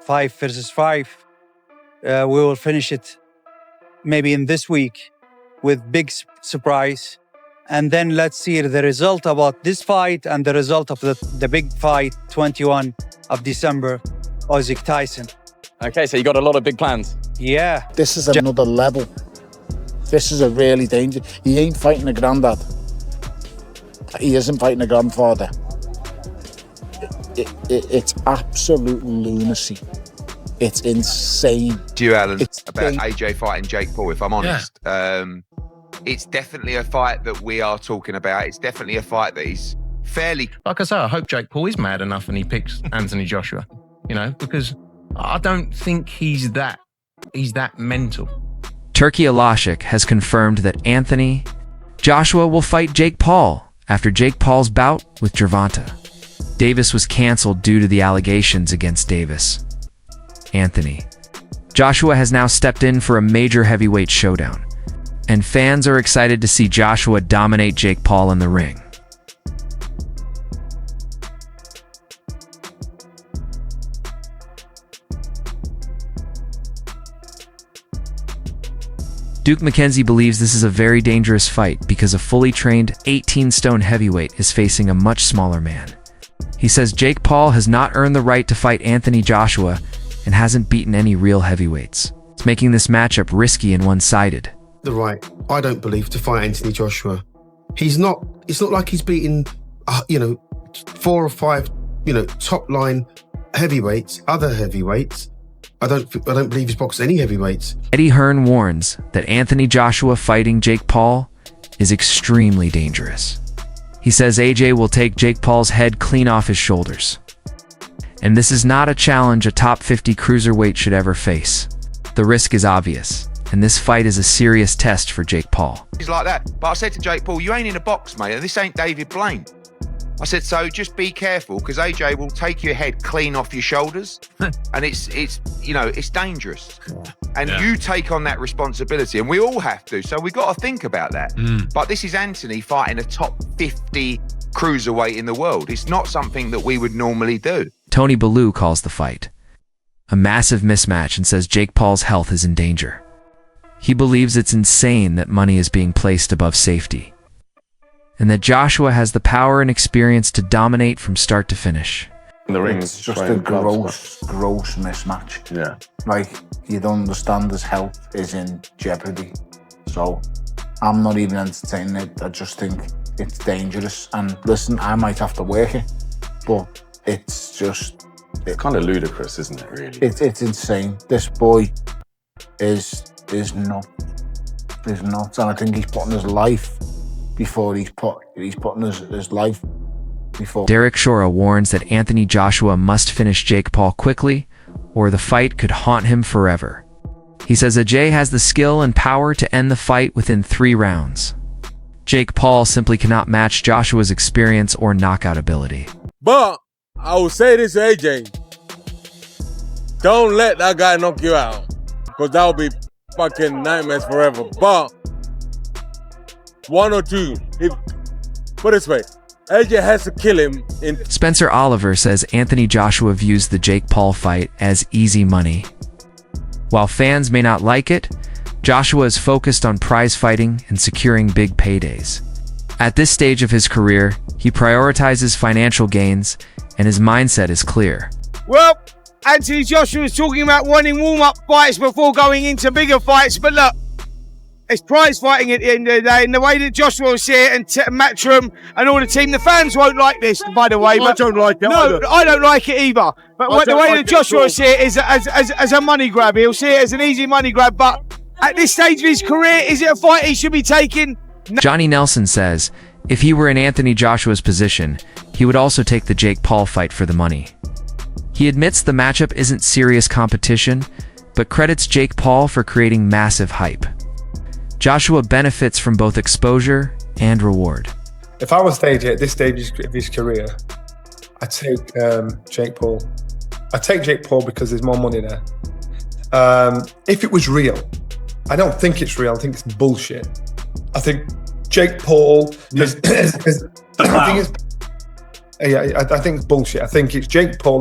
5 versus 5. We will finish it maybe in this week with big surprise. And then let's see the result about this fight and the result of the big fight, 21 of December, Usyk Tyson. Okay, so you got a lot of big plans. Yeah. This is another level. This is a really dangerous. He ain't fighting a granddad. He isn't fighting a grandfather. It's absolute lunacy. It's insane. Do you, Alan, about AJ fighting Jake Paul, if I'm honest? Yeah. It's definitely a fight that we are talking about. It's definitely a fight that is fairly... Like I say, I hope Jake Paul is mad enough and he picks Anthony Joshua, because I don't think he's that mental. Turki Alalshikh has confirmed that Anthony Joshua will fight Jake Paul after Jake Paul's bout with Gervonta Davis was canceled due to the allegations against Davis. Anthony Joshua has now stepped in for a major heavyweight showdown, and fans are excited to see Joshua dominate Jake Paul in the ring. Duke McKenzie believes this is a very dangerous fight because a fully trained 18-stone heavyweight is facing a much smaller man. He says Jake Paul has not earned the right to fight Anthony Joshua and hasn't beaten any real heavyweights. It's making this matchup risky and one-sided. The right, I don't believe, to fight Anthony Joshua. It's not like he's beaten, 4 or 5, top-line heavyweights, other heavyweights. I don't believe he's boxed any heavyweights. Eddie Hearn warns that Anthony Joshua fighting Jake Paul is extremely dangerous. He says AJ will take Jake Paul's head clean off his shoulders. And this is not a challenge a top 50 cruiserweight should ever face. The risk is obvious, and this fight is a serious test for Jake Paul. He's like that. But I said to Jake Paul, you ain't in a box, mate. This ain't David Blaine. I said, so just be careful, because AJ will take your head clean off your shoulders, and it's dangerous. And you take on that responsibility, and we all have to. So we got to think about that. But this is Anthony fighting a top 50 cruiserweight in the world. It's not something that we would normally do. Tony Bellew calls the fight a massive mismatch and says Jake Paul's health is in danger. He believes it's insane that money is being placed above safety, and that Joshua has the power and experience to dominate from start to finish. The ring it's just a gross mismatch. Yeah. Like, you don't understand his health is in jeopardy. So I'm not even entertaining it. I just think it's dangerous. And listen, I might have to work it, but it's just... It's kind of ludicrous, isn't it, really? It's insane. This boy is nuts. He's nuts. And I think he's putting his life before he's putting his life before. Derek Shora warns that Anthony Joshua must finish Jake Paul quickly, or the fight could haunt him forever. He says AJ has the skill and power to end the fight within 3 rounds. Jake Paul simply cannot match Joshua's experience or knockout ability. But I will say this to AJ. Don't let that guy knock you out, because that will be fucking nightmares forever. But 1 or 2, put it this way, AJ has to kill him. Spencer Oliver says Anthony Joshua views the Jake Paul fight as easy money. While fans may not like it, Joshua is focused on prize fighting and securing big paydays. At this stage of his career, he prioritizes financial gains, and his mindset is clear. Well, Anthony Joshua is talking about wanting warm-up fights before going into bigger fights, but look, it's prize fighting at the end of the day, and the way that Joshua will see it, and Matchroom and all the team, the fans won't like this, by the way. I don't like it. No, I don't like it either. But the way that Joshua will see it is as a money grab. He'll see it as an easy money grab, but at this stage of his career, is it a fight he should be taking? Johnny Nelson says if he were in Anthony Joshua's position, he would also take the Jake Paul fight for the money. He admits the matchup isn't serious competition, but credits Jake Paul for creating massive hype. Joshua benefits from both exposure and reward. If I was AJ at this stage of his career, I'd take Jake Paul. I'd take Jake Paul because there's more money there. If it was real, I don't think it's real. I think it's bullshit. I think Jake Paul I think it's bullshit. I think it's Jake Paul